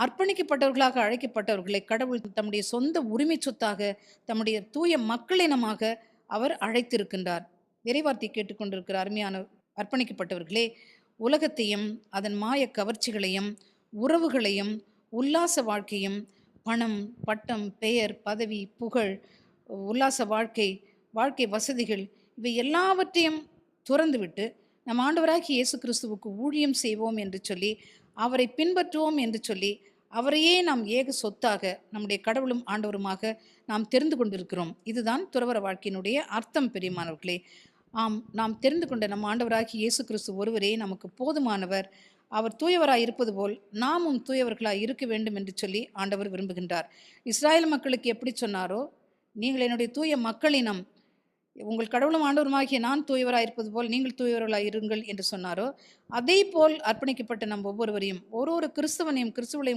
அர்ப்பணிக்கப்பட்டவர்களாக அழைக்கப்பட்டவர்களை கடவுள் தம்முடைய சொந்த உரிமை சொத்தாக, தம்முடைய தூய மக்களினமாக அவர் அழைத்திருக்கின்றார். இறைவார்த்தை கேட்டுக்கொண்டிருக்கிற அருமையான அர்ப்பணிக்கப்பட்டவர்களே, உலகத்தையும் அதன் மாய கவர்ச்சிகளையும் உறவுகளையும் உல்லாச வாழ்க்கையும் பணம், பட்டம், பெயர், பதவி, புகழ், உல்லாச வாழ்க்கை, வாழ்க்கை வசதிகள் இவை எல்லாவற்றையும் துறந்துவிட்டு நம் ஆண்டவராகிய இயேசு கிறிஸ்துவுக்கு ஊழியம் செய்வோம் என்று சொல்லி, அவரை பின்பற்றுவோம் என்று சொல்லி, அவரையே நாம் ஏக சொத்தாக நம்முடைய கடவுளும் ஆண்டவருமாக நாம் தெரிந்து கொண்டிருக்கிறோம். இதுதான் துறவற வாழ்க்கையினுடைய அர்த்தம் பிரியமானவர்களே. ஆம், நாம் தெரிந்து கொண்ட நம் ஆண்டவராகிய இயேசு கிறிஸ்து ஒருவரே நமக்கு போதுமானவர். அவர் தூயவராய் இருப்பது போல் நாமும் தூயவர்களாய் இருக்க வேண்டும் என்று சொல்லி ஆண்டவர் விரும்புகின்றார். இஸ்ராயேல் மக்களுக்கு எப்படி சொன்னாரோ, நீங்கள் என்னுடைய தூய மக்களினம், உங்கள் கடவுளும் ஆண்டவருமாகிய நான் தூயவராய் இருப்பது போல் நீங்கள் தூயவர்களாய் இருங்கள் என்று சொன்னாரோ, அதே போல் அர்ப்பணிக்கப்பட்ட நம் ஒவ்வொருவரையும், ஒரு ஒரு கிறிஸ்தவனையும் கிறிஸ்துவளையும்